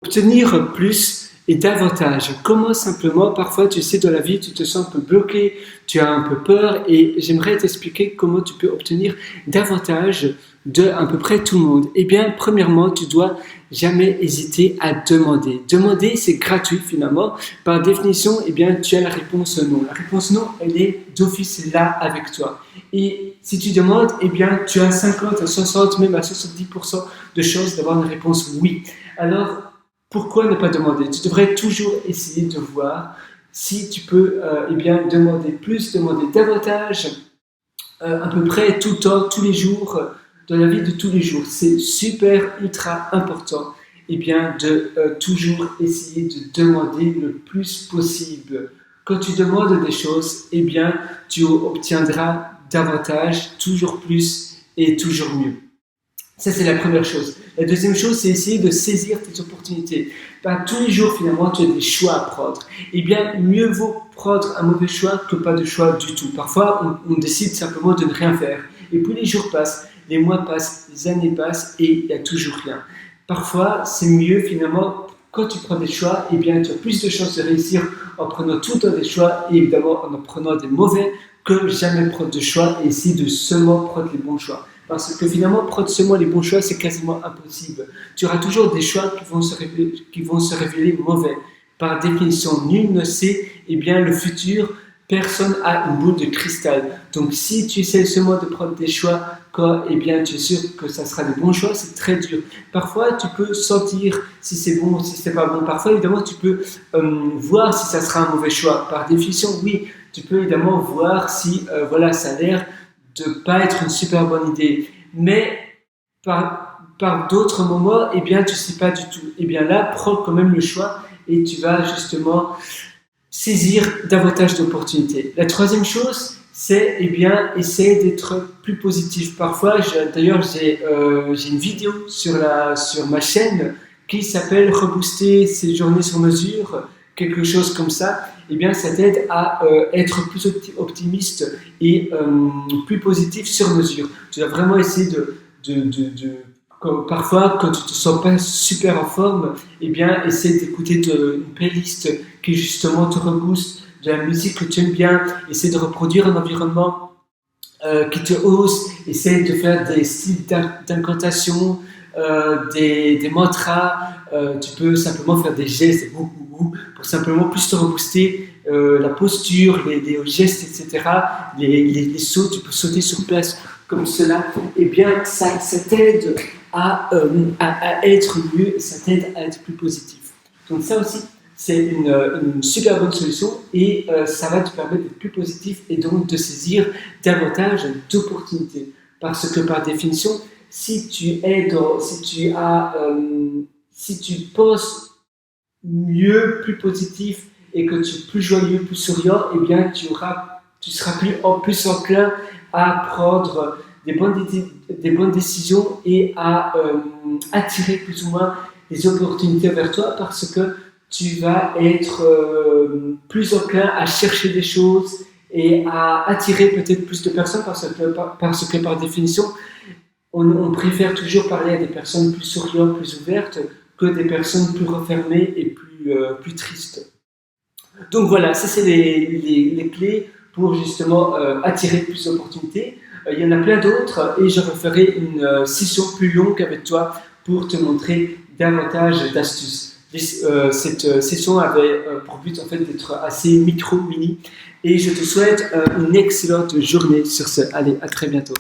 obtenir plus et davantage. Comment simplement, parfois tu sais dans la vie, tu te sens un peu bloqué, tu as un peu peur et j'aimerais t'expliquer comment tu peux obtenir davantage de à peu près tout le monde. Eh bien, premièrement, tu dois jamais hésiter à demander. Demander, c'est gratuit finalement. Par définition, eh bien, tu as la réponse non. La réponse non, elle est d'office là avec toi. Et si tu demandes, eh bien, tu as 50 à 60, même à 70% de chances d'avoir une réponse oui. Alors, pourquoi ne pas demander? Tu devrais toujours essayer de voir si tu peux eh bien, demander plus, demander davantage, à peu près tout le temps, tous les jours, dans la vie de tous les jours. C'est super, ultra important eh bien, de toujours essayer de demander le plus possible. Quand tu demandes des choses, eh bien, tu obtiendras davantage, toujours plus et toujours mieux. Ça, c'est la première chose. La deuxième chose, c'est essayer de saisir tes opportunités. Tous les jours, finalement, tu as des choix à prendre. Eh bien, mieux vaut prendre un mauvais choix que pas de choix du tout. Parfois, on décide simplement de ne rien faire. Et puis, les jours passent, les mois passent, les années passent et il n'y a toujours rien. Parfois, c'est mieux, finalement, quand tu prends des choix, eh bien, tu as plus de chances de réussir en prenant tout le temps des choix et évidemment en prenant des mauvais que jamais prendre de choix et essayer de seulement prendre les bons choix. Parce que finalement, prendre seulement les bons choix, c'est quasiment impossible. Tu auras toujours des choix qui vont se révéler mauvais. Par définition, nul ne sait eh bien, le futur. Personne n'a une boule de cristal. Donc, si tu essaies seulement de prendre des choix, eh bien, tu es sûr que ça sera des bons choix, c'est très dur. Parfois, tu peux sentir si c'est bon ou si c'est pas bon. Parfois, évidemment, tu peux voir si ça sera un mauvais choix. Par définition, oui, tu peux évidemment voir si voilà, ça a l'air de ne pas être une super bonne idée. Mais par d'autres moments, eh bien, tu ne sais pas du tout. Eh bien là, prends quand même le choix et tu vas justement saisir davantage d'opportunités. La troisième chose, c'est eh bien, essayer d'être plus positif. Parfois, d'ailleurs, j'ai une vidéo sur ma chaîne qui s'appelle « Rebooster ses journées sur mesure », quelque chose comme ça. Eh bien, ça t'aide à être plus optimiste et plus positif sur mesure. Tu dois vraiment essayer parfois, quand tu ne te sens pas super en forme, eh bien, essaie d'écouter une playlist qui justement te rebooste, de la musique que tu aimes bien, essaie de reproduire un environnement qui te hausse, essaie de faire des styles d'incantation, des mantras, tu peux simplement faire des gestes pour simplement plus te rebooster, la posture, les gestes, etc. Les sauts, tu peux sauter sur place comme cela. Eh bien, ça t'aide à être mieux, ça t'aide à être plus positif. Donc ça aussi, c'est une super bonne solution et ça va te permettre d'être plus positif et donc de saisir davantage d'opportunités. Parce que par définition, si tu penses mieux, plus positif et que tu es plus joyeux, plus souriant, eh bien tu seras plus enclin à prendre des bonnes décisions et à attirer plus ou moins des opportunités vers toi parce que tu vas être plus enclin à chercher des choses et à attirer peut-être plus de personnes parce que par définition, on préfère toujours parler à des personnes plus souriantes, plus ouvertes que des personnes plus refermées et plus tristes. Donc voilà, ça c'est les clés pour justement attirer plus d'opportunités. Il y en a plein d'autres et je referai une session plus longue avec toi pour te montrer davantage d'astuces. Cette session avait pour but en fait d'être assez mini et je te souhaite une excellente journée sur ce. Allez, à très bientôt.